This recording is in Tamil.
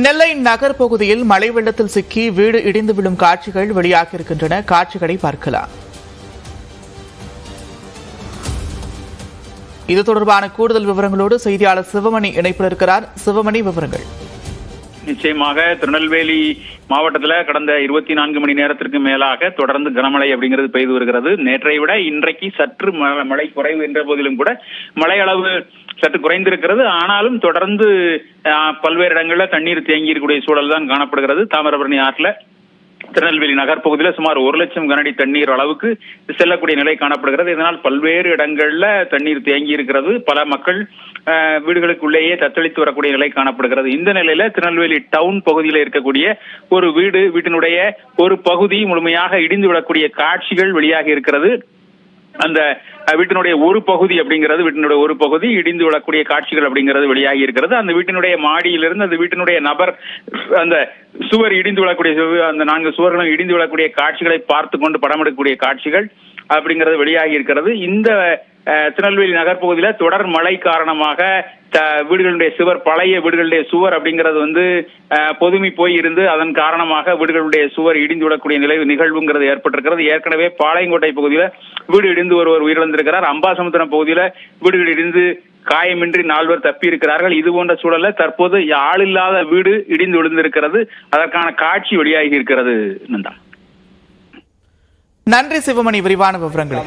நெல்லை நகர் பகுதியில் மழை வெள்ளத்தில் சிக்கி வீடு இடிந்து விழும் காட்சிகள் வெளியாகியிருக்கின்றன. காட்சிகளை பார்க்கலாம். இது தொடர்பான கூடுதல் விவரங்களோடு செய்தியாளர் சிவமணி இணைப்பில் இருக்கிறார். சிவமணி, விவரங்கள். நிச்சயமாக திருநெல்வேலி மாவட்டத்தில் கடந்த 24 மணி நேரத்திற்கு மேலாக தொடர்ந்து கனமழை அப்படிங்கிறது பெய்து வருகிறது. நேற்றை விட இன்றைக்கு சற்று மழை குறைவு என்ற போதிலும் கூட மழை அளவு சற்று குறைந்திருக்கிறது. ஆனாலும் தொடர்ந்து பல்வேறு இடங்களில் தண்ணீர் தேங்கி இருக்கக்கூடிய சூழல் தான் காணப்படுகிறது. தாமிரபரணி ஆற்றில் திருநெல்வேலி நகர் பகுதியில் சுமார் 1 லட்சம் கனஅடி தண்ணீர் அளவுக்கு செல்லக்கூடிய நிலை காணப்படுகிறது. இதனால் பல்வேறு இடங்கள்ல தண்ணீர் தேங்கி இருக்கிறது. பல மக்கள் வீடுகளுக்குள்ளேயே தத்தளித்து வரக்கூடிய நிலை காணப்படுகிறது. இந்த நிலையில திருநெல்வேலி டவுன் பகுதியில் இருக்கக்கூடிய ஒரு வீட்டினுடைய ஒரு பகுதி முழுமையாக இடிந்து விடக்கூடிய காட்சிகள் வெளியாகி இருக்கிறது. அந்த வீட்டினுடைய ஒரு பகுதி இடிந்து விடக்கூடிய காட்சிகள் அப்படிங்கிறது வெளியாகி இருக்கிறது. அந்த வீட்டினுடைய மாடியிலிருந்து அந்த வீட்டினுடைய நபர் அந்த சுவர் இடிந்து விடக்கூடிய அந்த 4 சுவர்களும் இடிந்து விடக்கூடிய காட்சிகளை பார்த்து கொண்டு படம் எடுக்கக்கூடிய காட்சிகள் அப்படிங்கிறது வெளியாகி இருக்கிறது. இந்த திருநெல்வேலி நகர் பகுதியில தொடர் மழை காரணமாக வீடுகளுடைய பழைய வீடுகளுடைய சுவர் அப்படிங்கிறது பொதுமி போய் இருந்து அதன் காரணமாக வீடுகளுடைய சுவர் இடிந்து விடக்கூடிய நிகழ்வுங்கிறது ஏற்பட்டிருக்கிறது. ஏற்கனவே பாளையங்கோட்டை பகுதியில வீடு இடிந்து ஒருவர் உயிரிழந்திருக்கிறார். அம்பாசமுத்திரம் பகுதியில வீடுகள் இடிந்து காயமின்றி 4 பேர் தப்பி இருக்கிறார்கள். இது போன்ற சூழல்ல தற்போது ஆளில்லாத வீடு இடிந்து விழுந்திருக்கிறது. அதற்கான காட்சி வெளியாகி இருக்கிறது. நன்றி சிவமணி, விரிவான விவரங்கள்.